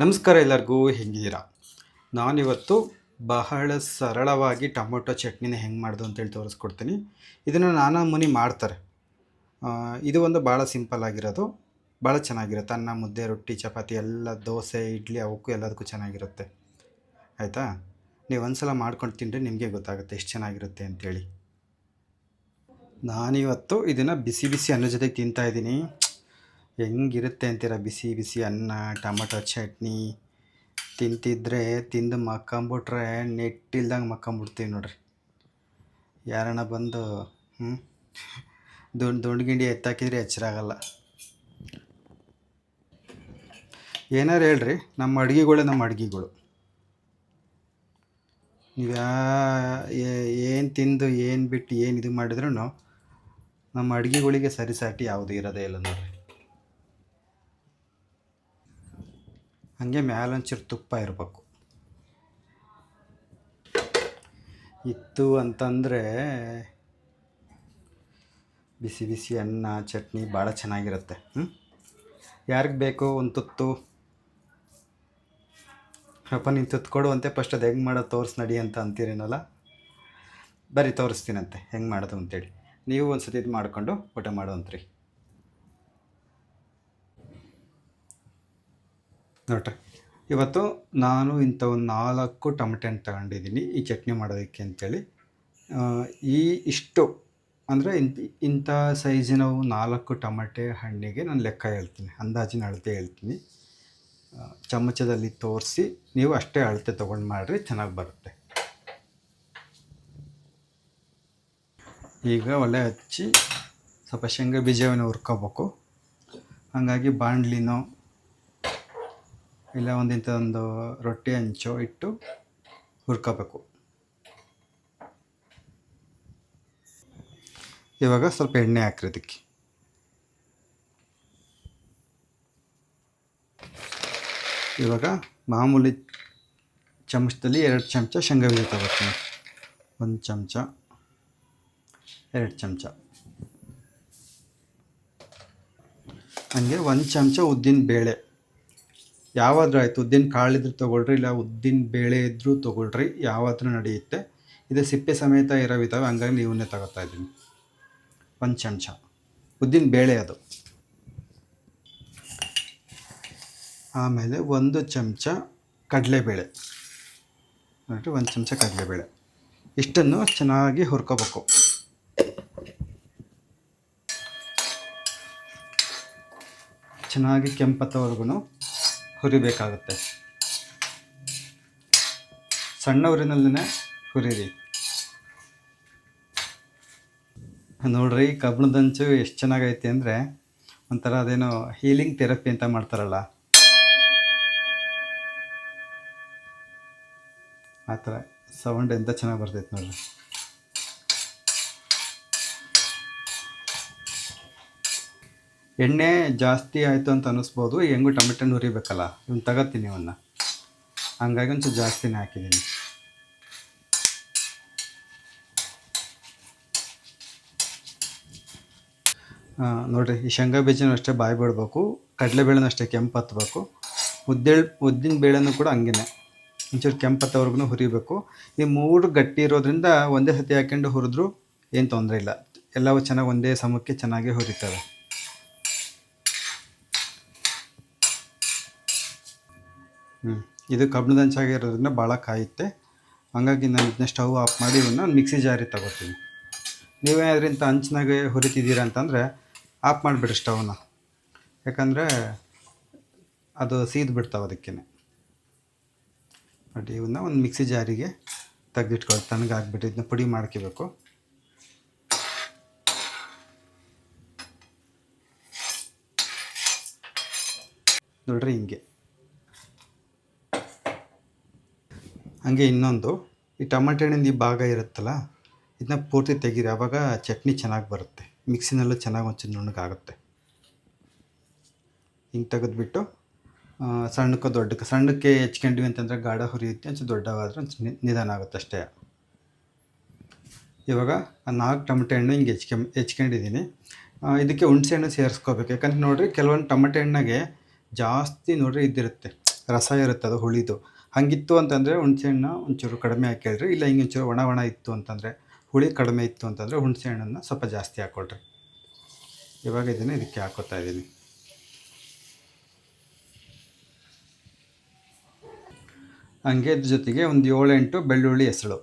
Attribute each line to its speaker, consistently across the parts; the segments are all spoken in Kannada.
Speaker 1: ನಮಸ್ಕಾರ ಎಲ್ಲರಿಗೂ, ಹೆಂಗಿದ್ದೀರಾ? ನಾನಿವತ್ತು ಬಹಳ ಸರಳವಾಗಿ ಟೊಮೊಟೊ ಚಟ್ನಿನ ಹೆಂಗೆ ಮಾಡೋದು ಅಂತೇಳಿ ತೋರಿಸ್ಕೊಡ್ತೀನಿ. ಇದನ್ನು ನಾನಾ ಮುನಿ ಮಾಡ್ತಾರೆ. ಇದು ಒಂದು ಭಾಳ ಸಿಂಪಲ್ ಆಗಿರೋದು, ಭಾಳ ಚೆನ್ನಾಗಿರುತ್ತೆ. ಅನ್ನ, ಮುದ್ದೆ, ರೊಟ್ಟಿ, ಚಪಾತಿ ಎಲ್ಲ, ದೋಸೆ, ಇಡ್ಲಿ ಅವಕ್ಕೂ ಎಲ್ಲದಕ್ಕೂ ಚೆನ್ನಾಗಿರುತ್ತೆ. ಆಯಿತಾ? ನೀವು ಒಂದ್ಸಲ ಮಾಡ್ಕೊಂಡು ತಿಂದರೆ ನಿಮಗೆ ಗೊತ್ತಾಗುತ್ತೆ ಎಷ್ಟು ಚೆನ್ನಾಗಿರುತ್ತೆ ಅಂಥೇಳಿ. ನಾನಿವತ್ತು ಇದನ್ನು ಬಿಸಿ ಬಿಸಿ ಅನ್ನ ಜೊತೆಗೆ ತಿಂತಾಯಿದ್ದೀನಿ. ಹೆಂಗಿರುತ್ತೆ ಅಂತೀರ? ಬಿಸಿ ಬಿಸಿ ಅನ್ನ, ಟೊಮೊಟೊ ಚಟ್ನಿ ತಿಂತಿದ್ರೆ ತಿಂದು ಮಕ್ಕಂಬಿಟ್ರೆ ನೆಟ್ಟಿಲ್ದಂಗೆ ಮಕ್ಕಂಬಿಡ್ತೀವಿ ನೋಡ್ರಿ. ಯಾರನ್ನ ಬಂದು ದುಂಡು ಗಿಂಡಿ ಎತ್ತಾಕಿದ್ರೆ ಎಚ್ಚರಾಗಲ್ಲ. ಏನಾರು ಹೇಳ್ರಿ, ನಮ್ಮ ಅಡುಗೆಗಳು ನೀವು ಏನು ತಿಂದು ಏನು ಬಿಟ್ಟು ಏನು ಇದು ಮಾಡಿದ್ರೂ ನಮ್ಮ ಅಡುಗೆಗಳಿಗೆ ಸರಿಸಾಟಿ ಯಾವುದು ಇರೋದೇ ಇಲ್ಲ ನೋಡ್ರಿ. ಹಾಗೆ ಮ್ಯಾಲೊಂಚೂರು ತುಪ್ಪ ಇರಬೇಕು. ಇತ್ತು ಅಂತಂದರೆ ಬಿಸಿ ಬಿಸಿ ಅನ್ನ ಚಟ್ನಿ ಭಾಳ ಚೆನ್ನಾಗಿರುತ್ತೆ. ಯಾರಿಗೆ ಬೇಕು ಒಂದು ತುತ್ತು? ಅಪ್ಪ ನೀನು ತುತ್ತು ಕೊಡುವಂತೆ, ಫಸ್ಟ್ ಅದು ಹೆಂಗೆ ಮಾಡೋದು ತೋರಿಸ್ ನಡಿ ಅಂತ ಅಂತೀರೇನಲ್ಲ. ಬರೀ ತೋರಿಸ್ತೀನಂತೆ ಹೆಂಗೆ ಮಾಡೋದು ಅಂತೇಳಿ. ನೀವು ಒಂದು ಸತಿ ಇದು ಮಾಡಿಕೊಂಡು ಊಟ ಮಾಡುವಂತ್ರಿ. ನೋಡ್ರಿ, ಇವತ್ತು ನಾನು ಇಂಥ ಒಂದು 4 ಟೊಮೆಟೊ ಹಣ್ಣು ತಗೊಂಡಿದ್ದೀನಿ ಈ ಚಟ್ನಿ ಮಾಡೋದಕ್ಕೆ ಅಂಥೇಳಿ. ಇಷ್ಟು ಅಂದರೆ ಇಂಥ ಸೈಜಿನ 4 ಟೊಮೆಟೊ ಹಣ್ಣಿಗೆ ನಾನು ಲೆಕ್ಕ ಹೇಳ್ತೀನಿ, ಅಂದಾಜಿನ ಅಳತೆ ಹೇಳ್ತೀನಿ. ಚಮಚದಲ್ಲಿ ತೋರಿಸಿ ನೀವು ಅಷ್ಟೇ ಅಳತೆ ತೊಗೊಂಡು ಮಾಡಿರಿ, ಚೆನ್ನಾಗಿ ಬರುತ್ತೆ. ಈಗ ಒಲೆ ಹಚ್ಚಿ ಸ್ವಲ್ಪ ಶೇಂಗಾ ಬೀಜವನ್ನು ಹುರ್ಕೋಬೇಕು. ಹಾಗಾಗಿ ಬಾಣಲಿನೋ ಇಲ್ಲ ಒಂದು ರೊಟ್ಟಿ ಹಂಚೋ ಇಟ್ಟು ಹುರ್ಕೋಬೇಕು. ಇವಾಗ ಸ್ವಲ್ಪ ಎಣ್ಣೆ ಹಾಕ್ರಿ ಅದಕ್ಕೆ. ಇವಾಗ ಮಾಮೂಲಿ ಚಮಚದಲ್ಲಿ 2 ಚಮಚ ಶೇಂಗಾ ಬೀಜ ತಗೋತೀನಿ. 1 ಚಮಚ, 2 ಚಮಚ, ಹಾಗೆ 1 ಚಮಚ ಉದ್ದಿನ ಬೇಳೆ. ಯಾವಾದರೂ ಆಯಿತು, ಉದ್ದಿನ ಕಾಳಿದ್ರು ತೊಗೊಳ್ರಿ, ಇಲ್ಲ ಉದ್ದಿನ ಬೇಳೆ ಇದ್ದರೂ ತೊಗೊಳ್ರಿ, ಯಾವಾದರೂ ನಡೆಯುತ್ತೆ. ಇದು ಸಿಪ್ಪೆ ಸಮೇತ ಇರೋವಿದ್ದಾವೆ, ಹಂಗಾಗಿ ನೀವನ್ನೇ ತಗೋತಾ ಇದ್ದೀನಿ. 1 ಚಮಚ ಉದ್ದಿನ ಬೇಳೆ ಅದು. ಆಮೇಲೆ 1 ಚಮಚ ಕಡಲೆಬೇಳೆ. ನೋಡಿ, 1 ಚಮಚ ಕಡಲೆಬೇಳೆ. ಇಷ್ಟನ್ನು ಚೆನ್ನಾಗಿ ಹುರ್ಕೋಬೇಕು. ಚೆನ್ನಾಗಿ ಕೆಂಪತ್ತವರೆಗೂ ಹುರಿಬೇಕಾಗುತ್ತೆ. ಸಣ್ಣ ಊರಿನಲ್ಲೇ ಹುರಿರಿ. ನೋಡ್ರಿ, ಕಬ್ಬಣದಂಚು ಎಷ್ಟು ಚೆನ್ನಾಗೈತೆ ಅಂದರೆ ಒಂಥರ ಅದೇನೋ ಹೀಲಿಂಗ್ ಥೆರಪಿ ಅಂತ ಮಾಡ್ತಾರಲ್ಲ, ಆ ಥರ ಸೌಂಡ್ ಎಂತ ಚೆನ್ನಾಗಿ ಬರ್ತೈತೆ ನೋಡ್ರಿ. ಎಣ್ಣೆ ಜಾಸ್ತಿ ಆಯಿತು ಅಂತ ಅನ್ನಿಸ್ಬೋದು, ಹೆಂಗೂ ಟೊಮೆಟೊ ಹುರಿಬೇಕಲ್ಲ, ಇವನ್ನ ತಗೋತೀನಿ ಇವನ್ನ, ಹಂಗಾಗಿ ಒಂಚೂರು ಜಾಸ್ತಿನೇ ಹಾಕಿದ್ದೀನಿ. ನೋಡಿರಿ, ಈ ಶೇಂಗಾ ಬೀಜನೂ ಅಷ್ಟೇ ಬಾಯಿ ಬಿಡಬೇಕು, ಕಡಲೆಬೇಳೆನೂ ಅಷ್ಟೇ ಕೆಂಪು ಹತ್ತಬೇಕು, ಉದ್ದಿನ ಬೇಳೆನೂ ಕೂಡ ಹಂಗೇ ಒಂಚೂರು ಕೆಂಪು ಹತ್ತೋವರೆಗೂ ಹುರಿಬೇಕು. ಈ 3 ಗಟ್ಟಿ ಇರೋದ್ರಿಂದ ಒಂದೇ ಸತಿ ಹಾಕ್ಕೊಂಡು ಹುರಿದ್ರೂ ಏನು ತೊಂದರೆ ಇಲ್ಲ, ಎಲ್ಲವೂ ಚೆನ್ನಾಗಿ ಒಂದೇ ಸಮಕ್ಕೆ ಚೆನ್ನಾಗಿ ಹುರಿತವೆ. ಇದು ಕಬ್ಬಿಣದ ಹಂಚಾಗಿರೋದ್ರಿಂದ ಭಾಳ ಕಾಯುತ್ತೆ, ಹಾಗಾಗಿ ನಾನು ಇದನ್ನ ಸ್ಟವ್ ಆಫ್ ಮಾಡಿ ಇವನ್ನ ಮಿಕ್ಸಿ ಜಾರಿಗೆ ತಗೋತೀನಿ. ನೀವೇನಾದ್ರೂ ಇಂಥ ಹಂಚಿನಾಗೆ ಹುರಿತಿದ್ದೀರ ಅಂತಂದರೆ ಆಫ್ ಮಾಡಿಬಿಡ್ರಿ ಸ್ಟವ್ನ, ಯಾಕಂದರೆ ಅದು ಸೀದು ಬಿಡ್ತಾವೆ ಅದಕ್ಕೇ. ಬಟ್ ಇವನ್ನ ಒಂದು ಮಿಕ್ಸಿ ಜಾರಿಗೆ ತೆಗೆದಿಟ್ಕೊಳ್ಳಿ, ತಣ್ಣಗಾಗ್ಬಿಟ್ಟು ಇದನ್ನ ಪುಡಿ ಮಾಡ್ಕೋಬೇಕು. ನೋಡ್ರಿ ಹಿಂಗೆ. ಹಾಗೆ ಇನ್ನೊಂದು, ಈ ಟೊಮೆಟೊ ಹಣ್ಣಿಂದ ಈ ಭಾಗ ಇರುತ್ತಲ್ಲ, ಇದನ್ನ ಪೂರ್ತಿ ತೆಗೀರಿ, ಆವಾಗ ಚಟ್ನಿ ಚೆನ್ನಾಗಿ ಬರುತ್ತೆ, ಮಿಕ್ಸಿನಲ್ಲೂ ಚೆನ್ನಾಗಿ ಒಂಚೂರು ನುಣ್ಣಗಾಗುತ್ತೆ. ಹಿಂಗೆ ತೆಗೆದುಬಿಟ್ಟು ಸಣ್ಣಕ್ಕೆ ಹೆಚ್ಕೊಂಡ್ವಿ ಅಂತಂದರೆ ಗಾಢ ಹುರಿಯುತ್ತೆ, ಒಂಚೂರು ದೊಡ್ಡವಾದರೆ ಒಂಚೂರು ನಿಧಾನ ಆಗುತ್ತೆ ಅಷ್ಟೇ. ಇವಾಗ 4 ಟೊಮೆಟೊ ಹಣ್ಣು ಹಿಂಗೆ ಹೆಚ್ಕೊಂಡಿದ್ದೀನಿ. ಇದಕ್ಕೆ ಹುಣಸೆ ಹಣ್ಣು ಸೇರಿಸ್ಕೋಬೇಕು, ಯಾಕಂದ್ರೆ ನೋಡಿರಿ ಕೆಲವೊಂದು ಟೊಮೆಟೊ ಹಣ್ಣಾಗೆ ಜಾಸ್ತಿ ನೋಡಿರಿ ಇದಿರುತ್ತೆ, ರಸ ಇರುತ್ತೆ ಅದು ಹುಳಿದು. ಹಂಗಿತ್ತು ಅಂತಂದರೆ ಹುಣಸೆಹಣ್ಣು ಒಂಚೂರು ಕಡಿಮೆ ಹಾಕ್ಕೊಳ್ರಿ. ಇಲ್ಲ ಹಿಂಗೆ ಒಂಚೂರು ಒಣ ಇತ್ತು ಅಂತಂದರೆ, ಹುಳಿ ಕಡಿಮೆ ಇತ್ತು ಅಂತಂದರೆ ಹುಣಸೆಹಣ್ಣನ್ನು ಸ್ವಲ್ಪ ಜಾಸ್ತಿ ಹಾಕ್ಕೊಳ್ರಿ. ಇವಾಗ ಇದನ್ನು ಇದಕ್ಕೆ ಹಾಕೋತಾ ಇದ್ದೀನಿ. ಹಂಗೆ ಇದ್ರ ಜೊತೆಗೆ ಒಂದು 7-8 ಬೆಳ್ಳುಳ್ಳಿ ಹೆಸಳು,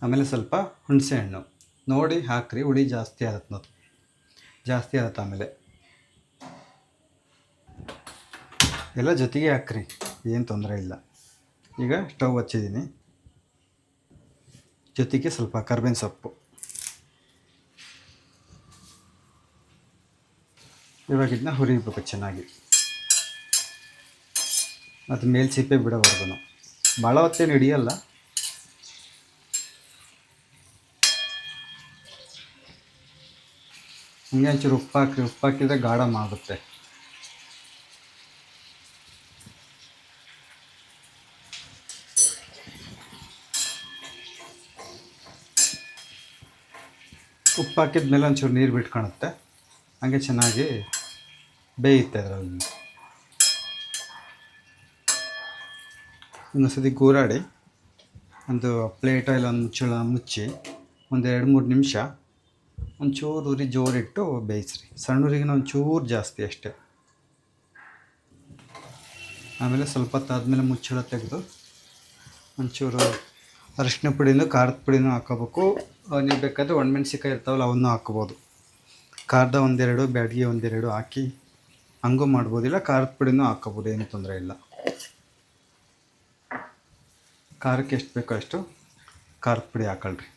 Speaker 1: ಆಮೇಲೆ ಸ್ವಲ್ಪ ಹುಣಸೆಹಣ್ಣು ನೋಡಿ ಹಾಕ್ರಿ. ಹುಳಿ ಜಾಸ್ತಿ ಆಗುತ್ತೆ ನೋಡಿ, ಜಾಸ್ತಿ ಆಗುತ್ತೆ ಆಮೇಲೆ ಎಲ್ಲ ಜೊತೆಗೆ ಹಾಕ್ರಿ, ಏನು ತೊಂದರೆ ಇಲ್ಲ. ಈಗ ಸ್ಟವ್ ಹಚ್ಚಿದ್ದೀನಿ. ಜೊತೆಗೆ ಸ್ವಲ್ಪ ಕರ್ಬೇವಿನ ಸೊಪ್ಪು. ಇವಾಗ ಇದನ್ನ ಹುರಿಬೇಕು ಚೆನ್ನಾಗಿ, ಅದು ಮೇಲೆ ಸಿಪ್ಪೆ ಬಿಡೋವರೆಗೂ. ಭಾಳ ಹೊತ್ತೇನು ಹಿಡಿಯಲ್ಲ. ಹಂಗೆ ಒಂಚೂರು ಉಪ್ಪು ಹಾಕ್ರಿ. ಉಪ್ಪು ಹಾಕಿದರೆ ಗಾಢ ಮಾಡುತ್ತೆ. ಉಪ್ಪು ಹಾಕಿದ ಮೇಲೆ ಒಂಚೂರು ನೀರು ಬಿಟ್ಕೊಳುತ್ತೆ, ಹಾಗೆ ಚೆನ್ನಾಗಿ ಬೇಯುತ್ತೆ ಅದರಲ್ಲಿ. ಇನ್ನೊಂದ್ಸತಿ ಗೂರಾಡಿ ಒಂದು ಪ್ಲೇಟಲ್ಲಿ ಒಂದು ಮುಚ್ಚಿ ಒಂದು 2-3 ನಿಮಿಷ ಒಂಚೂರು ಉರಿ ಜೋರಿಟ್ಟು ಬೇಯಿಸ್ರಿ. ಸಣ್ಣ ಉರಿಗಿನ ಒಂಚೂರು ಜಾಸ್ತಿ ಅಷ್ಟೇ. ಆಮೇಲೆ ಸ್ವಲ್ಪ ಹೊತ್ತಾದ್ಮೇಲೆ ಮುಚ್ಚಳ ತೆಗೆದು ಒಂಚೂರು ಅರಿಶಿನ ಪುಡಿನೂ ಖಾರದ ಪುಡಿನೂ ಹಾಕೋಬೇಕು. ನೀವು ಬೇಕಾದರೆ ಒಣಮೆಣ್ಸಿಕಾಯಿ ಇರ್ತಾವಲ್ಲ ಅವನ್ನು ಹಾಕ್ಬೋದು. ಖಾರದ 1-2, ಬ್ಯಾಡಗಿ 1-2 ಹಾಕಿ ಹಂಗೂ ಮಾಡ್ಬೋದಿಲ್ಲ. ಖಾರದ ಪುಡಿನೂ ಹಾಕ್ಕೋಬೋದು, ಏನು ತೊಂದರೆ ಇಲ್ಲ. ಖಾರಕ್ಕೆ ಎಷ್ಟು ಬೇಕೋ ಅಷ್ಟು ಖಾರದ ಪುಡಿ ಹಾಕೊಳ್ರಿ.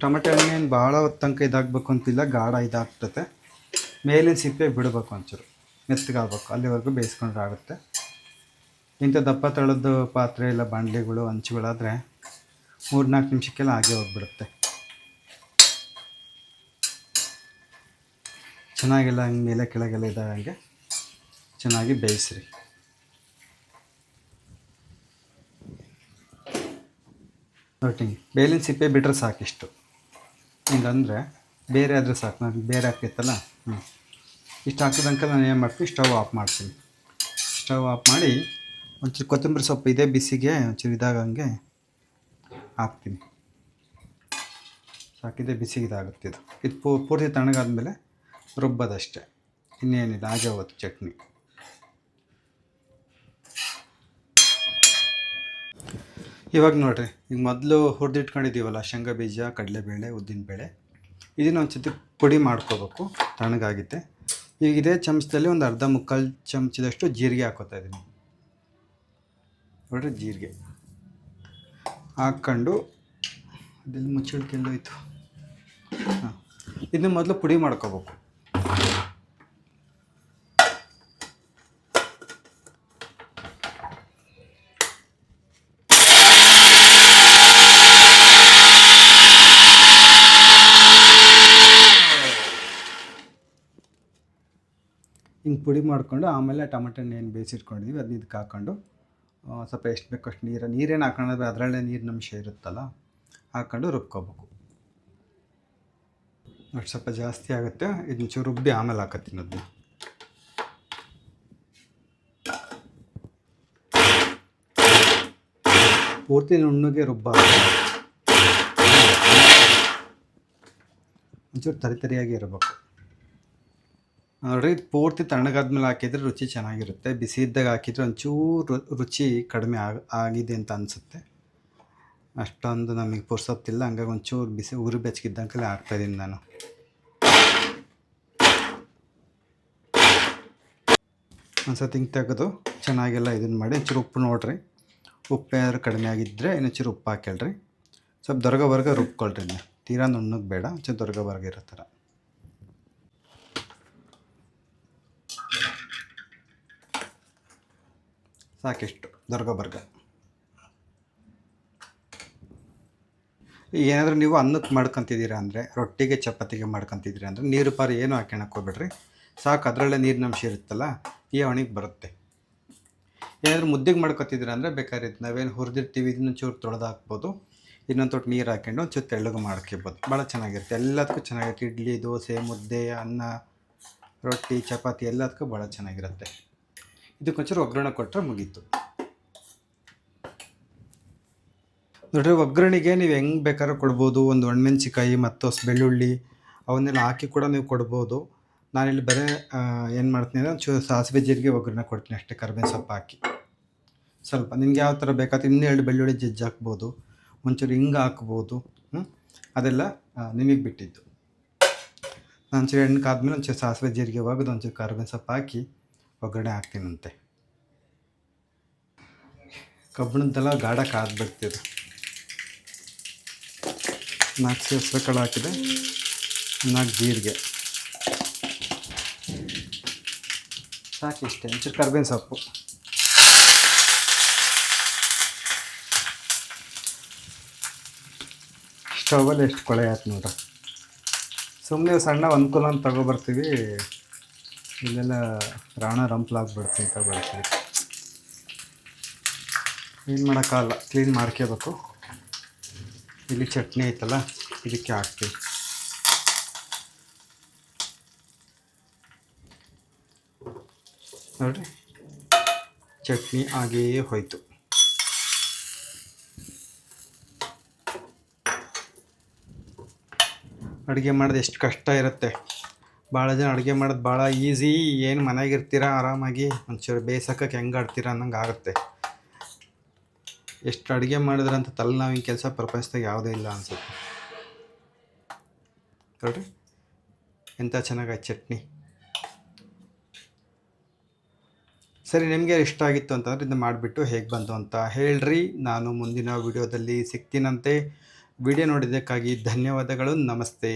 Speaker 1: ಟೊಮೆಟೊ ಹಣ್ಣೇನು ಭಾಳ ಹೊತ್ತು ತನಕ ಇದಾಗಬೇಕು ಅಂತಿಲ್ಲ, ಗಾಢ ಇದಾಗ್ತದೆ. ಮೇಲಿನ ಸಿಪ್ಪೆ ಬಿಡಬೇಕು, ಒಂಚೂರು ಮೆತ್ತಗಾಗಬೇಕು, ಅಲ್ಲಿವರೆಗೂ ಬೇಯಿಸ್ಕೊಂಡ್ರೆ ಆಗುತ್ತೆ. ಇಂಥ ದಪ್ಪ ತಳದ ಪಾತ್ರೆ ಇಲ್ಲ ಬಾಣಲೆಗಳು ಹಂಚುಗಳಾದರೆ 3-4 ನಿಮಿಷಕ್ಕೆಲ್ಲ ಹಾಗೆ ಹೋಗ್ಬಿಡುತ್ತೆ. ಚೆನ್ನಾಗೆಲ್ಲ ಹಂಗೆ ಮೇಲೆ ಕೆಳಗೆಲ್ಲ ಇದ್ದಾಗೆ ಚೆನ್ನಾಗಿ ಬೇಯಿಸ್ರಿ. ನೋಡಿ, ಬೇಲಿನ ಸಿಪ್ಪೆ ಬಿಟ್ಟರೆ ಸಾಕಿಷ್ಟು. ಹಿಂಗಂದರೆ ಬೇರೆ ಆದರೆ ಸಾಕು. ನಾನು ಬೇರೆ ಹಾಕಿತ್ತಲ್ಲ, ಇಷ್ಟು ಹಾಕಿದಂಕ ನಾನು ಏನು ಮಾಡ್ತೀನಿ, ಸ್ಟವ್ ಆಫ್ ಮಾಡ್ತೀನಿ. ಸ್ಟವ್ ಆಫ್ ಮಾಡಿ ಒಂಚೂರು ಕೊತ್ತಂಬರಿ ಸೊಪ್ಪು ಇದೆ ಬಿಸಿಗೆ ಒಂಚೂರು ಇದಾಗಂಗೆ ಹಾಕ್ತೀನಿ. ಸಾಕಿದೆ ಬಿಸಿಗೆ ಇದಾಗುತ್ತೆ. ಇದು ಪೂರ್ತಿ ತಣ್ಣಗಾದ್ಮೇಲೆ ರುಬ್ಬೋದಷ್ಟೇ, ಇನ್ನೇನಿಲ್ಲ, ಹಾಗೆ ಹೋಗುತ್ತೆ ಚಟ್ನಿ. ಇವಾಗ ನೋಡಿರಿ, ಈಗ ಮೊದಲು ಹುರಿದಿಟ್ಕೊಂಡಿದ್ದೀವಲ್ಲ ಶೇಂಗಾ ಬೀಜ, ಕಡಲೆಬೇಳೆ, ಉದ್ದಿನಬೇಳೆ, ಇದನ್ನು ಒಂದು ಸತಿ ಪುಡಿ ಮಾಡ್ಕೋಬೇಕು. ತಣ್ಣಗಾಗಿದೆ. ಈಗ ಇದೇ ಚಮಚದಲ್ಲಿ ಒಂದು ಅರ್ಧ-ಮುಕ್ಕಾಲು ಚಮಚದಷ್ಟು ಜೀರಿಗೆ ಹಾಕೋತಾ ಇದ್ದೀನಿ. ನೋಡಿರಿ, ಜೀರಿಗೆ ಹಾಕ್ಕೊಂಡು ಅದೆಲ್ಲ ಮುಚ್ಚಳಿಕೆಲ್ಲೋಯ್ತು. ಹಾಂ, ಇದನ್ನ ಮೊದಲು ಪುಡಿ ಮಾಡ್ಕೋಬೇಕು. ಹಿಂಗೆ ಪುಡಿ ಮಾಡಿಕೊಂಡು ಆಮೇಲೆ ಟೊಮೆಟೊ ಏನು ಬೇಯಿಸಿಟ್ಕೊಂಡಿದ್ದೀವಿ ಅದನ್ನ ಇದಕ್ಕೆ ಹಾಕ್ಕೊಂಡು ಸ್ವಲ್ಪ ಎಷ್ಟು ಬೇಕೋ ಅಷ್ಟು ನೀರೇನು ಹಾಕೊಂಡ್ರೆ ಅದರಲ್ಲೇ ನೀರಿನ ಅಂಶ ಇರುತ್ತಲ್ಲ, ಹಾಕ್ಕೊಂಡು ರುಬ್ಕೋಬೇಕು. ಅಷ್ಟು ಸ್ವಲ್ಪ ಜಾಸ್ತಿ ಆಗುತ್ತೆ. ಇದನ್ನ ಚೂರು ರುಬ್ಬಿ ಆಮೇಲೆ ಹಾಕತ್ತೀನಿ. ಅದನ್ನ ಪೂರ್ತಿ ನುಣ್ಣಗೆ ಒಂಚೂರು ತರಿಯಾಗಿ ಇರಬೇಕು. ನೋಡಿರಿ, ಪೂರ್ತಿ ತಣ್ಣಗಾದ್ಮೇಲೆ ಹಾಕಿದರೆ ರುಚಿ ಚೆನ್ನಾಗಿರುತ್ತೆ. ಬಿಸಿ ಇದ್ದಾಗ ಹಾಕಿದರೆ ಒಂಚೂರು ರುಚಿ ಕಡಿಮೆ ಆಗಿದೆ ಅಂತ ಅನಿಸುತ್ತೆ. ಅಷ್ಟೊಂದು ನಮಗೆ ಪುರ್ಸೊತ್ತಿಲ್ಲ, ಹಂಗಾಗಿ ಒಂಚೂರು ಬಿಸಿ ಉರಿ ಬೆಚ್ಚಗಿದ್ದಂಕಲ್ಲೇ ಹಾಕ್ತಾಯಿದ್ದೀನಿ ನಾನು. ಒಂದು ಸತಿ ಹಿಂಗೆ ತೆಗೆದು ಚೆನ್ನಾಗೆಲ್ಲ ಇದನ್ನು ಮಾಡಿ ಒಂಚೂರು ಉಪ್ಪು ನೋಡಿರಿ. ಉಪ್ಪು ಏನಾದ್ರು ಕಡಿಮೆ ಆಗಿದ್ದರೆ ಇನ್ನೊಂಚೂರು ಉಪ್ಪು ಹಾಕ್ಕೊಳ್ರಿ. ಸ್ವಲ್ಪ ದೊರಗೋವರೆಗೆ ರುಬ್ಕೊಳ್ರಿ. ತೀರಾ ನುಣ್ಣಗೆ ಬೇಡ, ಒಂಚೂರು ದೊರಗೋವರೆಗೆ ಇರೋ ಥರ. ಸಾಕಿಷ್ಟು ದೊರಗೋವರೆಗೆ. ಏನಾದರೂ ನೀವು ಅನ್ನಕ್ಕೆ ಮಾಡ್ಕೊತಿದ್ದೀರಾ ಅಂದರೆ, ರೊಟ್ಟಿಗೆ ಚಪಾತಿಗೆ ಮಾಡ್ಕೊತಿದ್ದೀರಾ ಅಂದರೆ ನೀರು ಪಾರು ಏನೂ ಹಾಕ್ಯಣಕ್ಕೆ ಹೋಗ್ಬೇಡ್ರಿ. ಸಾಕು, ಅದರಲ್ಲೇ ನೀರಿನ ಅಂಶ ಇರುತ್ತಲ್ಲ, ಈ ಅವಣಿಗೆ ಬರುತ್ತೆ. ಏನಾದರೂ ಮುದ್ದೆಗೆ ಮಾಡ್ಕೊತಿದ್ದೀರಾ ಅಂದರೆ ಬೇಕಾದ್ರೆ ನಾವೇನು ಹುರಿದಿರ್ತೀವಿ ಇದನ್ನ ಚೂರು ತೊಳೆದು ಹಾಕ್ಬೋದು. ಇನ್ನೊಂದು ತೊಟ್ಟು ನೀರು ಹಾಕ್ಕೊಂಡು ಒಂಚೂರು ತೆಳ್ಳಗೆ ಮಾಡ್ಕೊಬೋದು. ಭಾಳ ಚೆನ್ನಾಗಿರುತ್ತೆ, ಎಲ್ಲದಕ್ಕೂ ಚೆನ್ನಾಗಿರುತ್ತೆ. ಇಡ್ಲಿ, ದೋಸೆ, ಮುದ್ದೆ, ಅನ್ನ, ರೊಟ್ಟಿ, ಚಪಾತಿ ಎಲ್ಲದಕ್ಕೂ ಭಾಳ ಚೆನ್ನಾಗಿರುತ್ತೆ. ಇದಕ್ಕೊಂಚೂರು ಒಗ್ಗರಣೆ ಕೊಟ್ಟರೆ ಮುಗೀತು. ನೋಡ್ರಿ, ಒಗ್ಗರಣೆಗೆ ನೀವು ಹೆಂಗೆ ಬೇಕಾದ್ರೂ ಕೊಡ್ಬೋದು. ಒಂದು ಒಣಮೆಣ್ಸಿಕಾಯಿ ಮತ್ತು ಬೆಳ್ಳುಳ್ಳಿ ಅವನ್ನೆಲ್ಲ ಹಾಕಿ ಕೂಡ ನೀವು ಕೊಡ್ಬೋದು. ನಾನಿಲ್ಲಿ ಬರೀ ಏನು ಮಾಡ್ತೀನಿ ಅಂದರೆ ಒಂಚೂರು ಸಾಸಿವೆ ಜೀರಿಗೆ ಒಗ್ಗರಣೆ ಕೊಡ್ತೀನಿ ಅಷ್ಟೇ, ಕರಿಬೇವು ಸೊಪ್ಪು ಹಾಕಿ. ಸ್ವಲ್ಪ ನಿಮ್ಗೆ ಯಾವ ಥರ ಬೇಕಾದ್ರೆ ಇನ್ನೂ 2 ಬೆಳ್ಳುಳ್ಳಿ ಜಜ್ಜಿ ಹಾಕ್ಬೋದು, ಒಂಚೂರು ಹಿಂಗೆ ಹಾಕ್ಬೋದು. ಅದೆಲ್ಲ ನಿಮಗೆ ಬಿಟ್ಟಿದ್ದು. ನಾನು ಒಂಚೂರು ಎಣ್ಣೆ ಕಾದ್ಮೇಲೆ ಒಂಚೂರು ಸಾಸಿವೆ ಜೀರಿಗೆ ಒಗೆದು ಒಂಚೂರು ಕರಿಬೇವು ಸೊಪ್ಪು ಹಾಕಿ ಒಗ್ಗರಣೆ ಹಾಕ್ತೀನಂತೆ. ಕಬ್ಬಣದ್ದೆಲ್ಲ ಗಾಢ ಕಾದ್ಬಿಡ್ತಿದೆ. 4 ಹೆಸರು ಕಾಳು ಹಾಕಿದೆ, 4 ಜೀರಿಗೆ ಸಾಕು, ಇಷ್ಟೇ. ಒಂಚೂರು ಕರಿಬೇವು ಸೊಪ್ಪು, ಸ್ಟವಲ್ಲಿ ಎಷ್ಟು ಕೊಳೆ ಆಯ್ತು ನೋಡ್ರಿ. ಸುಮ್ಮನೆ ಸಣ್ಣ ಅನುಕೂಲ ಅಂತ ತಗೊಬರ್ತೀವಿ, ಇಲ್ಲೆಲ್ಲ ರಾಣ ರಂಪ್ಲಾಗ್ಬಿಡ್ತೀವಿ ಅಂತ ಬೆಳಿತೀವಿ. ಏನು ಮಾಡೋಕ್ಕಾಗಲ್ಲ, ಕ್ಲೀನ್ ಮಾಡ್ಕೋಬೇಕು. ಇಲ್ಲಿ ಚಟ್ನಿ ಐತಲ್ಲ, ಇದಕ್ಕೆ ಹಾಕ್ತೀವಿ. ನೋಡಿರಿ, ಚಟ್ನಿ ಹಾಗೇ ಹೋಯ್ತು. ಅಡುಗೆ ಮಾಡೋದು ಎಷ್ಟು ಕಷ್ಟ ಇರುತ್ತೆ. ಭಾಳ ಜನ ಅಡುಗೆ ಮಾಡೋದು ಭಾಳ ಈಸಿ, ಏನು ಮನೆಯಾಗಿರ್ತೀರ ಆರಾಮಾಗಿ ಒಂಚೂರು ಬೇಯಿಸೋಕ್ಕೆ ಹೆಂಗೆ ಆಡ್ತೀರ ಅನ್ನಂಗೆ ಆಗುತ್ತೆ. ಎಷ್ಟು ಅಡುಗೆ ಮಾಡಿದ್ರಂತ ತಲೆನೋವಿನ ಕೆಲಸ ಪ್ರಪಂಚದಾಗ ಯಾವುದೂ ಇಲ್ಲ ಅನಿಸುತ್ತೆ. ನೋಡಿರಿ ಎಂಥ ಚೆನ್ನಾಗಾಯ್ತು ಚಟ್ನಿ. ಸರಿ, ನಿಮಗೆ ಇಷ್ಟ ಆಗಿತ್ತು ಅಂತಂದರೆ ಇದನ್ನು ಮಾಡಿಬಿಟ್ಟು ಹೇಗೆ ಬಂತು ಅಂತ ಹೇಳ್ರಿ. ನಾನು ಮುಂದಿನ ವಿಡಿಯೋದಲ್ಲಿ ಸಿಗ್ತೀನಂತೆ. ವಿಡಿಯೋ ನೋಡಿದ್ದಕ್ಕಾಗಿ ಧನ್ಯವಾದಗಳು. ನಮಸ್ತೆ.